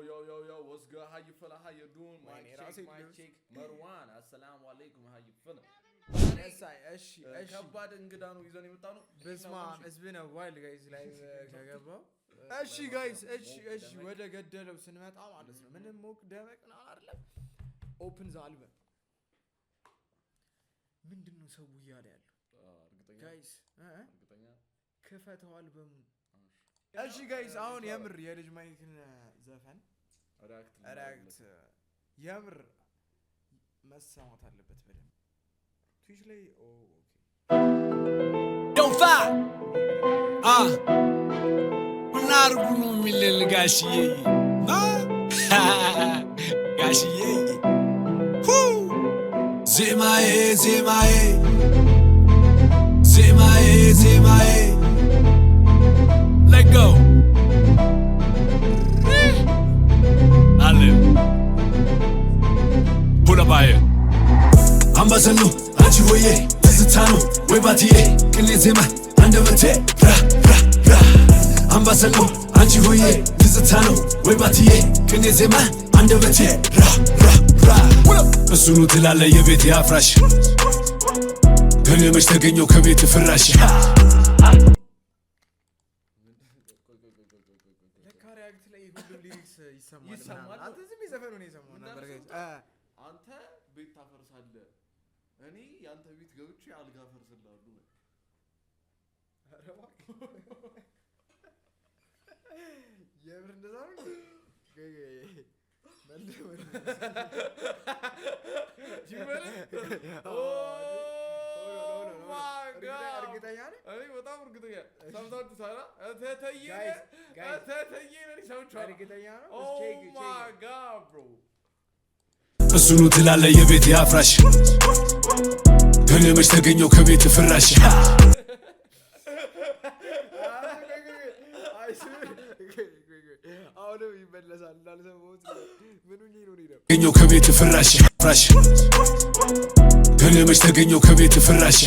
Yo, what's good? How you feeling? How you doing? My chick, Marwan. Assalamu alaikum. How you feeling? ከባድ እንግዳ ነው ይዘን የመጣ ነው በስማ it's been a while guys live ከገባው እሺ ወደ ገደለው ስንመጣ ማለት ነው ምንም ሞቅ ደመቅ ነው አይደለም ኦፕን ዘ አልበም ምንድነው ሰው ይያለ ያለው እርግጠኛ ጋይስ እርግጠኛ ከፈተው አልበሙ እሺ ጋይስ አሁን የምር የልጅ ማይክን ዘፈን ሪአክት የምር መሰማት አለበት በደንብ Twitch lay okay Don't fight Unargunu milel gashiye Gashiye Zemae Let go Alim Pull up here Ambassador Anchi hoye Tizitano Webatiye Kile zema Andavate Ra Ambassador Anchi hoye Tizitano Webatiye Kile zema Andavate Ra Asunu tilale yebeti afrash Gane mashtagenyo kabeti firash ለካ ሪአክት ላይ ሁሉም ሊሪክስ ይሰማል አንተ ዝም ይዘፈኑ ነው ይሰማው ነበር ጋይስ አንተ ቤት ታፈርሳለህ እኔ ያንተ ቤት ገብቼ አልጋ ፈርስላለሁ አረባ የብር እንደዛ ነው እርግጠኛ ነኝ እኔ በጣም እርግጠኛ ሰምታችሁ ሳራ ተተየ ነው ሰምቻለሁ እርግጠኛ ነው ቼክ ማይ ጋድ ብሮ እሱኑ ትላለ የቤት ያፍራሽ ገኔ መች ተገኘው ከቤት ፍራሽ አሁንም ይመለሳል እንዳልሰማሁት ምኑኝ ነው ገኘው ከቤት ፍራሽ ገኔ መች ተገኘው ከቤት ፍራሽ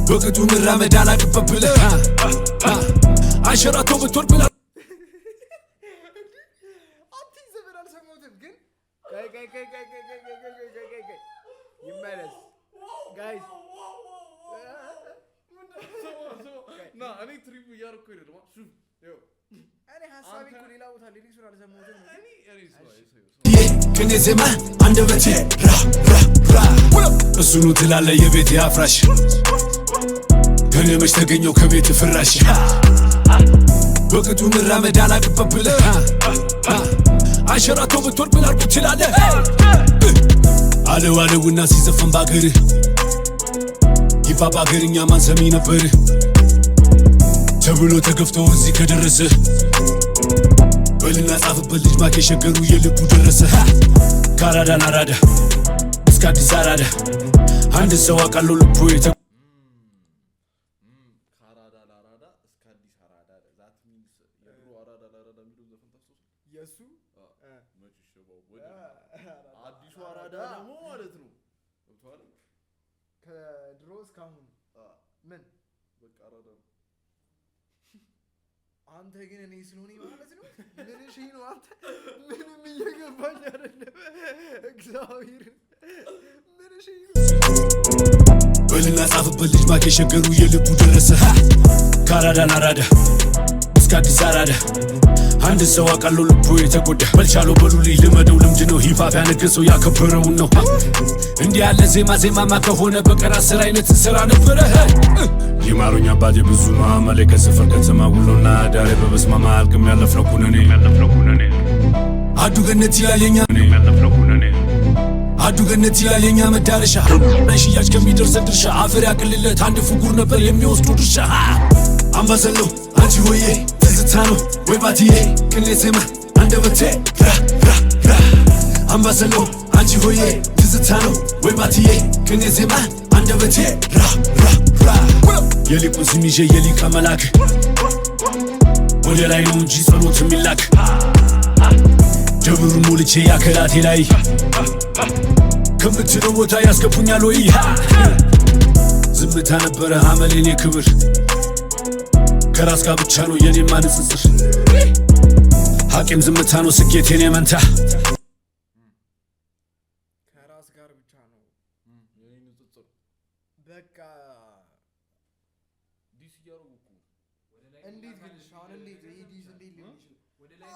በቅጡ መራመድ አላቅበብለ አንሸራቶ ብትወር ብላ ይመለስ ጋይስ ና እኔ ትሪፕ እያደረኩ ይደማ ሹፍ ይኸው እኔ ሐሳቤ እኮ ሌላ ቦታ ሊሪክሱን አልሰማሁትም ከኔ ዜማ አንደበቴ ራ እሱኑ ትላለ የቤት ያፍራሽ ገኔ መች ተገኘው ከቤት ፍራሽ በቅጡ መራመድ አላቅበብለ አንሸራቶ ብትወር ብላል ትችላለ አለውና ሲዘፈን ባገር ይፋ ባገርኛ ማን ሰሚ ነበር ተብሎ ተገፍቶ እዚህ ከደረሰ በልና ጻፍበት ልጅ ማክ የሸገሩ የልቡ ደረሰ ካራዳ ናራዳ እስከ አዲስ አራዳ አንድ ሰው አቃለው ልቡ ካራዳ ናራዳ እስከ አዲስ አራዳ ዛት ሚንስ የድሮ አራዳ ናራዳ የሚለው ዘፈን ታስታውስ የሱ መች ሸባው ወደ አዲሱ አራዳ ደግሞ ማለት ነው ወጥቷል ከድሮ እስካሁን ምን በቃ አራዳ አንተ ግን እኔ ስለሆነ ማለት ነው ምን እሺ ነው አንተ ምንም እየገባኝ አይደለም እግዚአብሔር ምን እሺ በልና ጻፍበት ልጅ ማክ የሸገሩ የልቡ ደረሰ ካራዳ ናራዳ እስከ አዲስ አራዳ አንድ ሰው አቃለው ልቡ የተጎዳ በልቻለው በሉልኝ ልመደው ልምድ ነው ሂፓፕ ያነገሰው ያከበረው ነው እንዲህ ያለ ዜማማ ከሆነ በቀር 10 አይነት ስራ ነበረ ይማሩኛ አባቴ ብዙ ነው አመሌ ከሰፈር ከተማ ውሎና ዳሬ በበስማማ አልቅም ያለፍነው ኩነኔ አዱ ገነት ይላለኛ አዱ ገነት ይላለኛ መዳረሻ ሽያጭ ከሚደርስ ድርሻ አፈር ያቅልለት አንድ ፍጉር ነበር የሚወስዱ ድርሻ አምባሰሎ አንቺ ሆዬ ትዝታኖ ወይባትዬ ቅኔ ዜማ አንደበቴ ራ አምባሰሎ አንቺ ሆዬ ትዝታኖ ወይባትዬ ቅኔ ዜማ አንደበቴ ራ የሊቁን ስም ይዤ የሊቀ መላክ ወደ ላይ ነው እንጂ ጸሎት የሚላክ ደብሩን ሞልቼ ያከላቴ ላይ ከምትለው ቦታ ያስገቡኛል ወይ ዝምታ ነበረ አመሌን የክብር ከራስ ጋር ብቻ ነው የኔ ማንጽጽር ሐቂም ዝምታ ነው ስኬቴን የመንታ ከራስ ጋር ብቻ ነው የኔ ንጽጽር በቃ ዲስ እያደረጉ እንዴት ግን ሻውን እንዴት ዲስ እንዴት ሊሆን ይችላል ወደ ላይ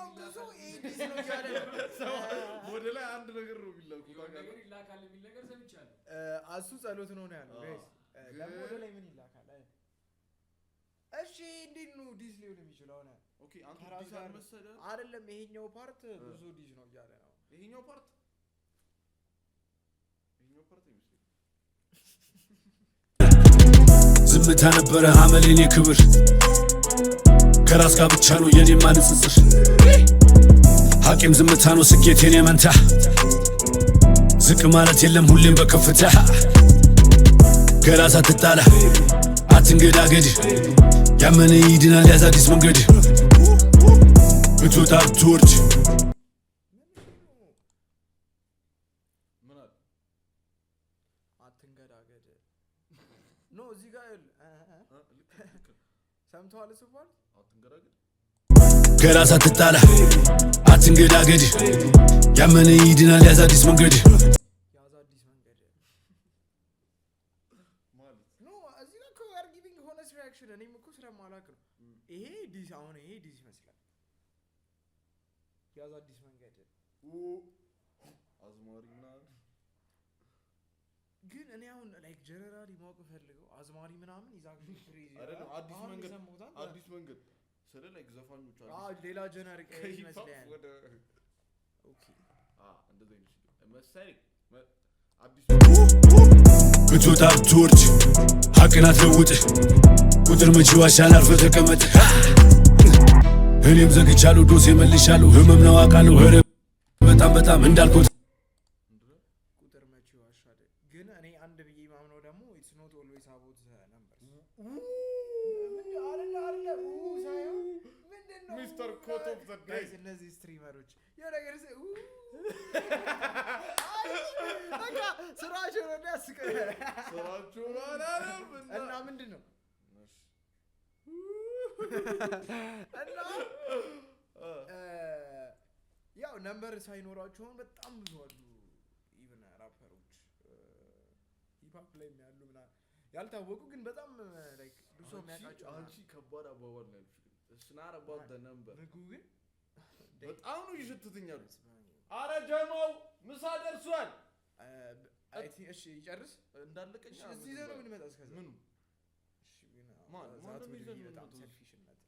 ወደ ላይ አንድ ነገር ነው የሚላኩት ነገር ይላካል የሚል ነገር ሰምቻለሁ አሱ ጸሎት ነው ያለው ጋይስ ደግሞ ወደ ላይ ምን ይላካል እሺ እንዴት ነው ዲስ ሊሆን የሚችለው አሁን ኦኬ አንተ ዲስ አልመሰለ አይደለም ይሄኛው ፓርት ብዙ ዲስ ነው እያለ ነው ይሄኛው ፓርት ይመስላል ዝምታ ነበረ አመሌን የክብር ከራስ ጋር ብቻ ነው የኔ ማንጽጽር ሐቂም ዝምታ ነው ስኬቴን የመንታ ዝቅ ማለት የለም ሁሌም በከፍታ ከራስ አትጣላ አትንገዳገድ ያመነ ይድናል ያዝ አዲስ መንገድ ብትወጣ ብትወርድ ምን አለ አትንገዳገድ ኖ እዚህ ጋር ሰምተዋል እሱ ፓርት አትንገዳገድ ከራስ አትጣላ አትንገዳገድ ያመነ ይድናል ያዝ አዲስ መንገድ ያዝ አዲስ መንገድ ማለት ኖ እዚህ ጋር እኮ are giving honest reaction እኔም እኮ ስለማላውቅ ነው ይሄ ዲስ አሁን ይሄ ዲስ ይመስላል ያዝ አዲስ መንገድ አዝማሪ ምናምን ግን እኔ አሁን ላይክ ጀነራሊ ማወቅ ፈልገው አዝማሪ ምናምን ይዛክ ፍሬዝ አይደለም አዲስ መንገድ ስለ ላይክ ዘፋኞች አሉ ሌላ ጀነሪክ ይመስላል ኦኬ እንደዛ ይመስላል መሳይ አዲስ ብትወጣ ብትወርድ ሐቅን አትለውጥ ቁጥር መቼ ዋሻል አርፈህ ተቀመጥ እኔም ዘግቻለሁ ዶሴ መልሻለሁ ህመም ነው አውቃለሁ ኧረ በጣም እንዳልኩት ቁጥር መቼ ዋሻል ግን እኔ አንድ ብዬ ማምነው ደግሞ it's not always about the numbers ሚስተር ኮት ኦፍ ዘ ዴይ እነዚህ ስትሪመሮች የነገር በቃ ስራቸው ነው ያስቀረ ስራቸው ማለት እና ምንድነው እና ያው ነምበር ሳይኖራቸው በጣም ብዙ አሉ ኢቭን ራፐሮች ሂፕ ላይ ያሉ ምናምን ያልታወቁ ግን በጣም ላይክ ብዙ የሚያውቃቸው አንቺ ከባድ አባባል ነው ያልኩሽ it's not about the number ግን በጣም ነው ይሽትትኛል አረ ጀማው ምሳ ደርሷል አይ ቲንክ እሺ ይጨርስ እንዳለቀኝ እዚህ ዘመን ምን መጣ እስከዛ ምኑ ማን በጣም ሰልፊሽነት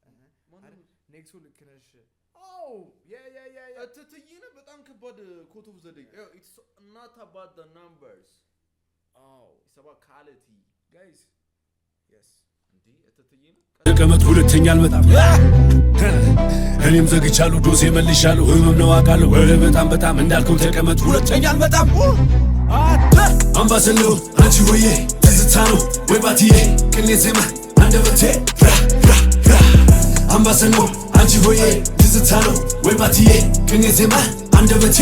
ኔክስቱ ልክ ነሽ አው ያ እትትይነ በጣም ከባድ ኮት ኦፍ ዘ ዴይ it's not about the numbers it's about quality guys yes እንዴ እትትይነ ተቀመጥ ሁለተኛ አልመጣም እኔም ዘግቻለሁ ዶሴ መልሻለሁ ህመም ነው አውቃለሁ ኧረ በጣም እንዳልከው ተቀመጥ ሁለተኛ አልመጣም አምባሰሎ አንቺ ሆዬ ትዝታ ነው ወይ ባትዬ ቅኔ ዜማ አንደበቴ አምባሰሎ አንቺ ሆዬ ትዝታ ነው ወይ ባትዬ ቅኔ ዜማ አንደበቴ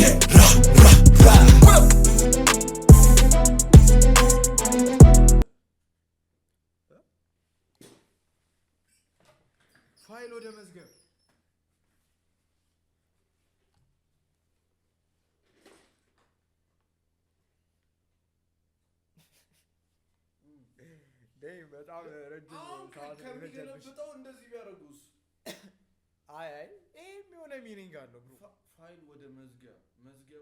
ፋይል ወደ መዝገብ በጣም ረጅም ሰዓት ከሚገለብጠው እንደዚህ ቢያደርጉስ አይ ይሄም የሆነ ሚኒንግ አለው ብሩ ፋይል ወደ መዝጊያ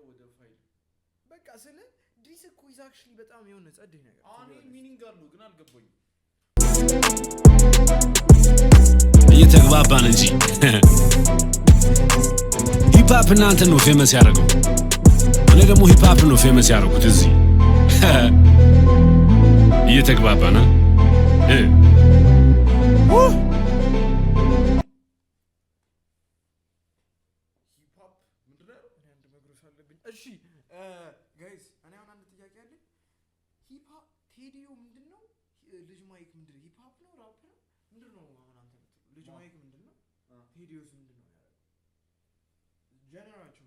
ወደ ፋይል በቃ ስለ ዲስ እኮ ኢዝ አክቹሊ በጣም የሆነ ጸደይ ነገር አሁን ሚኒንግ አለው ግን አልገባኝም እየተግባባን እንጂ ሂፕ ሆፕ እናንተ ነው ፌመስ ያደረገው እኔ ደግሞ ሂፕ ሆፕ ነው ፌመስ ያደረኩት እዚህ እየተግባባና እሺ ጋይስ እኔ አሁን አንድ ጥያቄ አለኝ ሂፕ ሆፕ ቴዲዮ ምንድነው ልጅ ማይክ ምንድነው ሂፕ ሆፕ ነው ራፕ ነው ምንድነው አሁን አንተ ልጅ ማይክ ምንድነው ቴዲዮስ ምንድነው ጀነራቸው